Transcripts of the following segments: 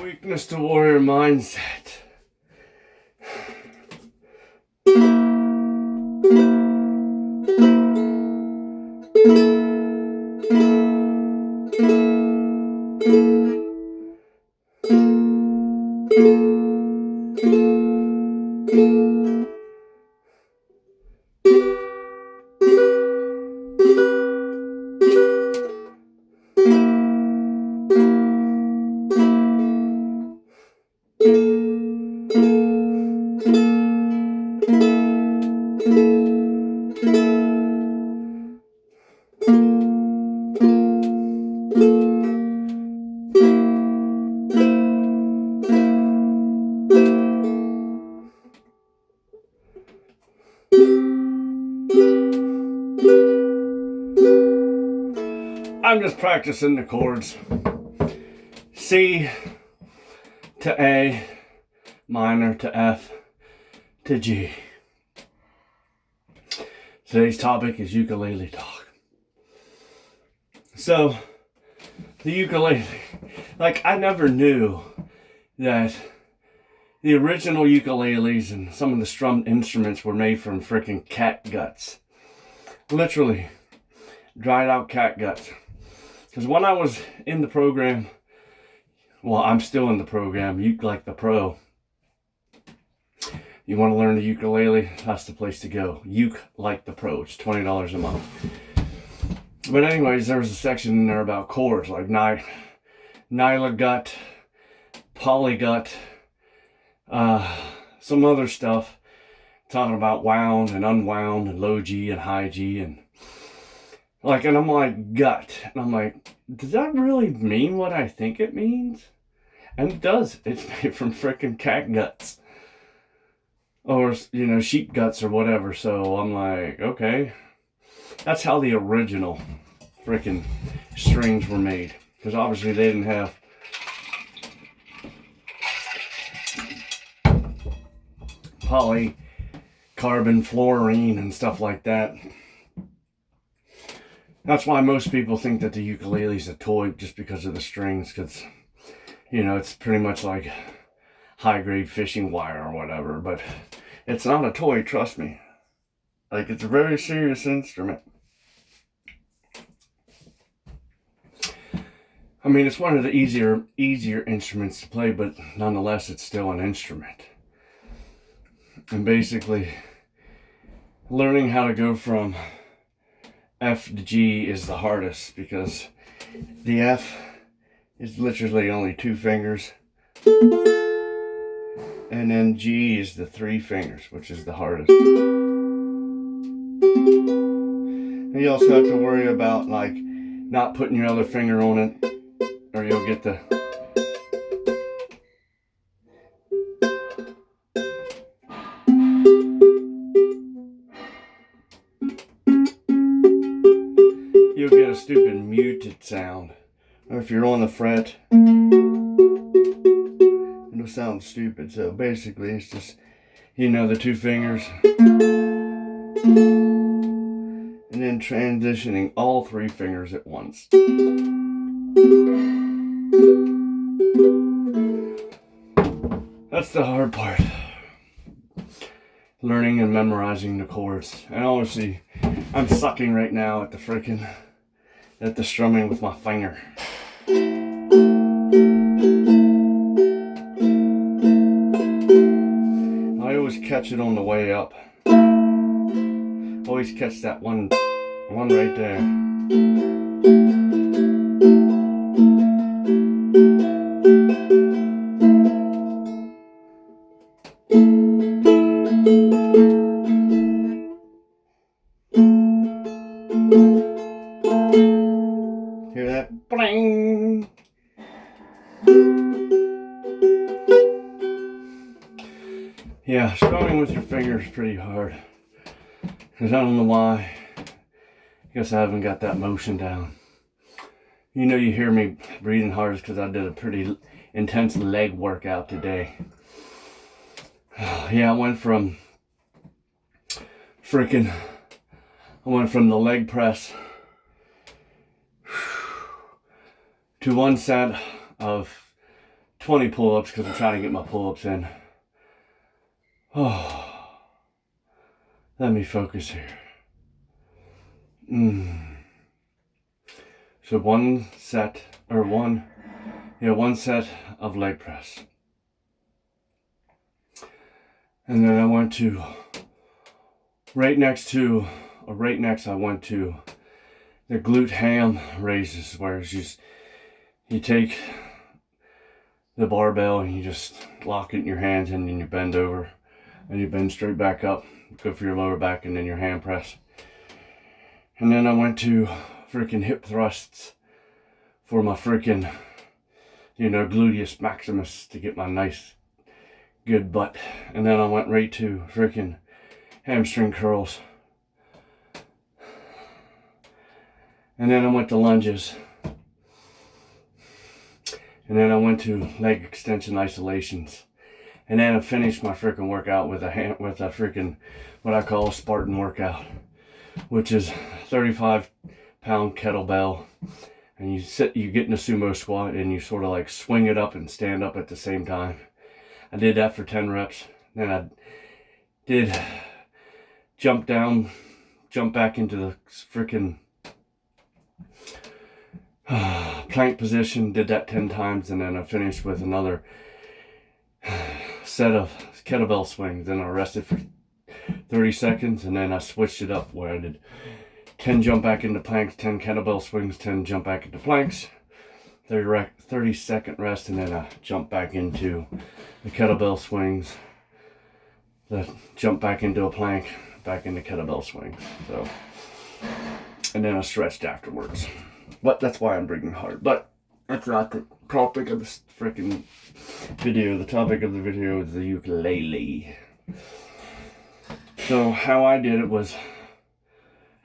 Weakness to warrior mindset. I'm just practicing the chords. C to A, minor to F to G. Today's topic is ukulele talk. So, the ukulele, like I never knew that the original ukuleles and some of the strummed instruments were made from freaking cat guts. Literally, dried out cat guts. Because when I was in the program, well, I'm still in the program, Uke Like the Pro. You want to learn the ukulele? That's the place to go. Uke Like the Pro. It's $20 a month. But anyways, there was a section in there about chords, like Nyla gut, polygut, some other stuff, talking about wound and unwound and low G and high G and I'm like, gut. And I'm like, does that really mean what I think it means? And it does. It's made from frickin' cat guts. Or, sheep guts or whatever. So I'm like, okay. That's how the original frickin' strings were made. Because obviously they didn't have polycarbon fluorine and stuff like that. That's why most people think that the ukulele is a toy just because of the strings, because, it's pretty much like high-grade fishing wire or whatever, but it's not a toy, trust me. Like, it's a very serious instrument. I mean, it's one of the easier instruments to play, but nonetheless, it's still an instrument. And basically, learning how to go from F to G is the hardest because the F is literally only 2 fingers. And then G is the 3 fingers, which is the hardest. And you also have to worry about not putting your other finger on it or you'll get the a stupid muted sound. Or if you're on the fret, it'll sound stupid. So basically it's just, the 2 fingers. And then transitioning all 3 fingers at once. That's the hard part. Learning and memorizing the chords. And obviously, I'm sucking right now at the strumming with my finger. I always catch it on the way up. Always catch that one right there. Hear that? Bling! Yeah, strumming with your fingers is pretty hard. Because I don't know why. I guess I haven't got that motion down. You hear me breathing hard is because I did a pretty intense leg workout today. Yeah, I went from the leg press to one set of 20 pull-ups because I'm trying to get my pull-ups in. Oh, let me focus here. So one set of leg press. And then I went to, right next I went to the glute ham raises, where it's just, you take the barbell and you just lock it in your hands and then you bend over and you bend straight back up. Good for your lower back, and then your hand press. And then I went to freaking hip thrusts for my freaking, gluteus maximus to get my nice, good butt. And then I went right to freaking hamstring curls. And then I went to lunges. And then I went to leg extension isolations. And then I finished my freaking workout with a freaking, what I call a Spartan workout, which is 35-pound kettlebell. And you get in a sumo squat and you sort of like swing it up and stand up at the same time. I did that for 10 reps. Then I did jump down, jump back into the freaking plank position, did that 10 times, and then I finished with another set of kettlebell swings. Then I rested for 30 seconds, and then I switched it up where I did 10 jump back into planks, 10 kettlebell swings, 10 jump back into planks, 30-second rest, and then I jump back into the kettlebell swings, the jump back into a plank, back into kettlebell swings. So, and then I stretched afterwards. But that's why I'm breathing hard. But that's not the topic of this freaking video. The topic of the video is the ukulele. So how I did it was,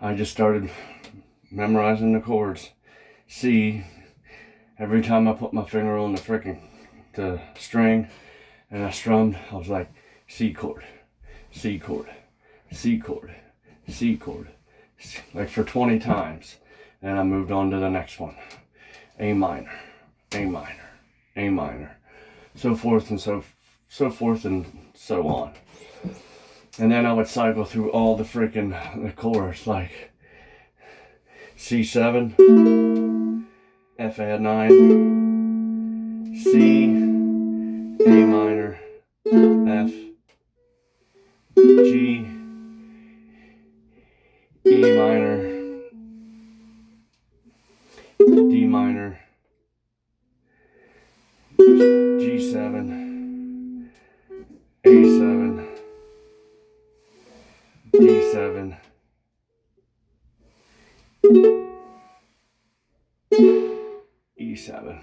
I just started memorizing the chords. C. Every time I put my finger on the string and I strummed, I was like, C chord, C chord, C chord, C chord, like for 20 times. And I moved on to the next one. A minor, A minor, A minor, so forth and so on. And then I would cycle through all the chords, like C7, F add 9, C, A minor, F, G, E minor, D minor, G7, A7, D7, E7.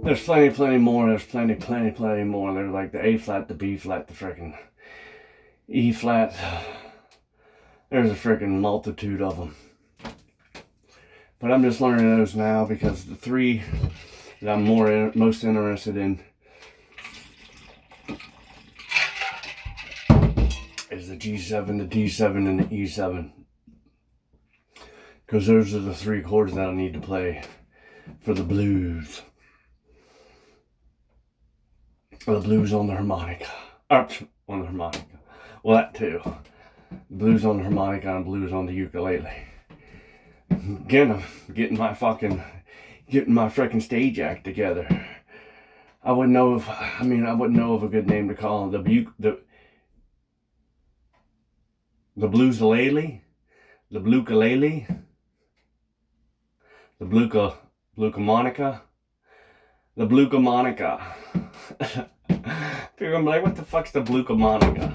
There's plenty more. There's plenty more. There's like the A flat, the B flat, the freaking E flat. There's a freaking multitude of them. But I'm just learning those now because the three that I'm most interested in is the G7, the D7, and the E7. Because those are the three chords that I need to play for the blues. Or the blues on the harmonica. On the harmonica. Well, that too. Blues on the harmonica and blues on the ukulele. Again, I'm getting my freaking stage act together. I wouldn't know of a good name to call it. The blues-a-lele, the bluekalele, the bluecamonica, the bluecamonica. People are like, what the fuck's the bluecamonica?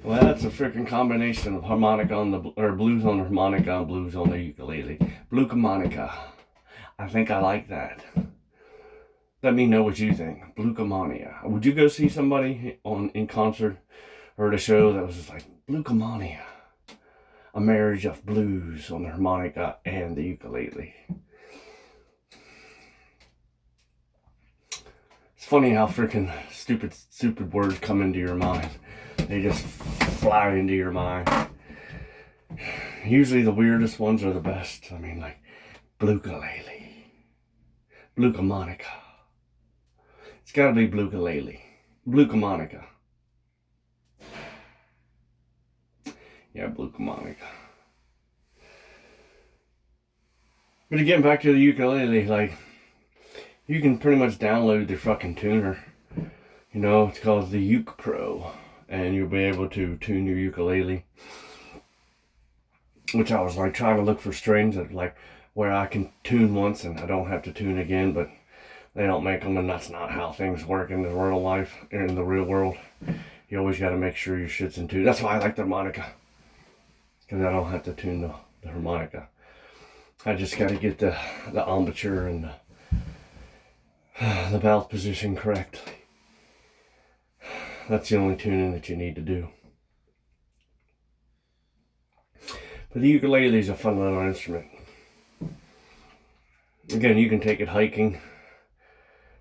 Well, that's a freaking combination of harmonica blues on the harmonica and blues on the ukulele. Bluecamonica. I think I like that. Let me know what you think. Bluecamonia. Would you go see somebody in concert or at a show that was just like Bluecamonia? A marriage of blues on the harmonica and the ukulele. It's funny how freaking stupid words come into your mind. They just fly into your mind. Usually the weirdest ones are the best. I mean, like bluekalele, bluecamonica. got to be Ukelele. Ukelele. Yeah, Ukelele. But again, back to the ukulele, like, you can pretty much download the fucking tuner. You know, it's called the Uke Pro. And you'll be able to tune your ukulele. Which I was like trying to look for strings that like where I can tune once and I don't have to tune again, but they don't make them, and that's not how things work in the real life, in the real world. You always got to make sure your shit's in tune. That's why I like the harmonica, because I don't have to tune the harmonica. I just got to get the embouchure and the mouth position correctly. That's the only tuning that you need to do. But the ukulele is a fun little instrument. Again, you can take it hiking.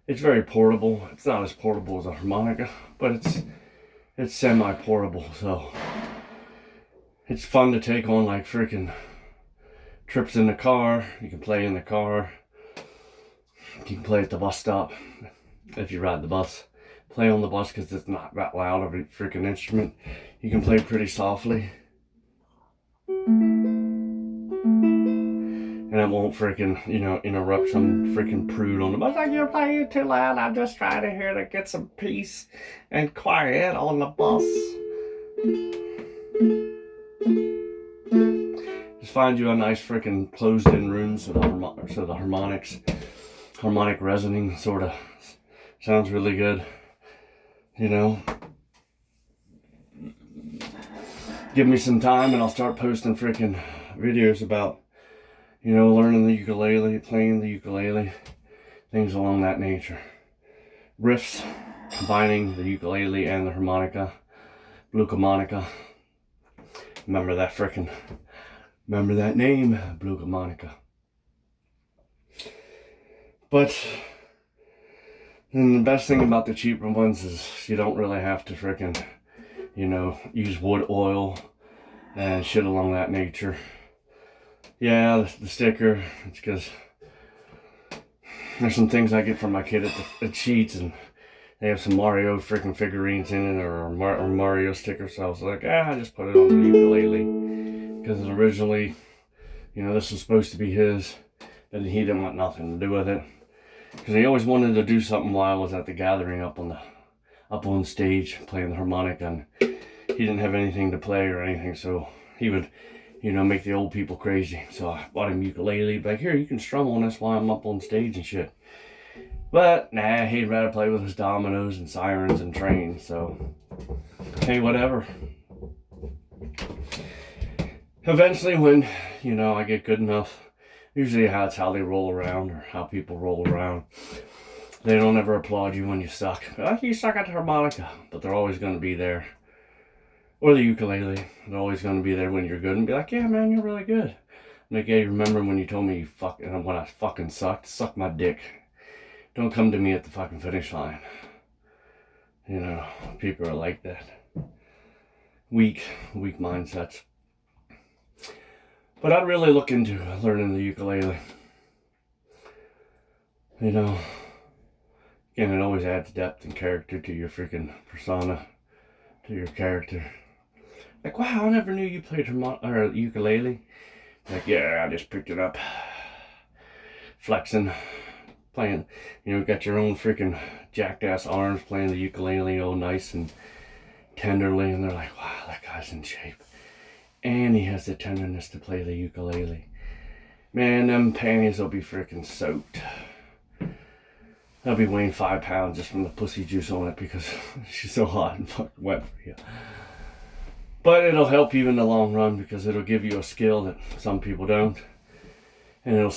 It's very portable. It's not as portable as a harmonica, but it's semi-portable, so it's fun to take on like freaking trips in the car. You can play in the car. You can play at the bus stop if you ride the bus. Play on the bus because it's not that loud of a freaking instrument. You can play pretty softly. And it won't freaking, interrupt some freaking prude on the bus. Like, you're playing too loud. I'm just trying to hear to get some peace and quiet on the bus. Just find you a nice freaking closed-in room so the harmonic resonating sort of sounds really good. Give me some time and I'll start posting freaking videos about, learning the ukulele, playing the ukulele, things along that nature. Riffs, combining the ukulele and the harmonica, Ukelele. Remember that name, Ukelele. But and the best thing about the cheaper ones is you don't really have to freaking, use wood oil and shit along that nature. Yeah, the sticker, it's because there's some things I get from my kid at Sheetz, and they have some Mario freaking figurines in it, or Mario stickers, so I was like, I just put it on the ukulele, because originally, this was supposed to be his, but he didn't want nothing to do with it. Because he always wanted to do something while I was at the gathering up on stage playing the harmonica, and he didn't have anything to play or anything, so he would, make the old people crazy. So I bought him ukulele, like, here, you can strum on this while I'm up on stage and shit. But nah, he'd rather play with his dominoes and sirens and trains, so hey, whatever. Eventually when, I get good enough, usually that's how they roll around, or how people roll around. They don't ever applaud you when you suck. Like, you suck at the harmonica, but they're always going to be there. Or the ukulele, they're always going to be there when you're good and be like, yeah, man, you're really good. Like, hey, remember when you told me when I fucking sucked? Suck my dick. Don't come to me at the fucking finish line. People are like that. Weak mindsets. But I'd really look into learning the ukulele. Again, it always adds depth and character to your freaking persona, to your character. Like, wow, I never knew you played ukulele. Like, yeah, I just picked it up. Flexing, playing, got your own freaking jacked ass arms playing the ukulele all nice and tenderly. And they're like, wow, that guy's in shape. And he has the tenderness to play the ukulele. Man, them panties will be freaking soaked. I'll be weighing 5 pounds just from the pussy juice on it because she's so hot and fucking wet for you. But it'll help you in the long run because it'll give you a skill that some people don't. And it'll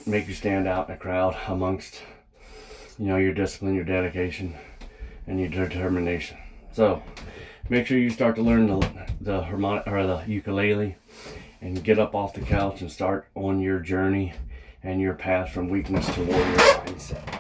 make you stand out in a crowd amongst, your discipline, your dedication, and your determination. So, make sure you start to learn the harmonic or the ukulele and get up off the couch and start on your journey and your path from weakness to warrior mindset.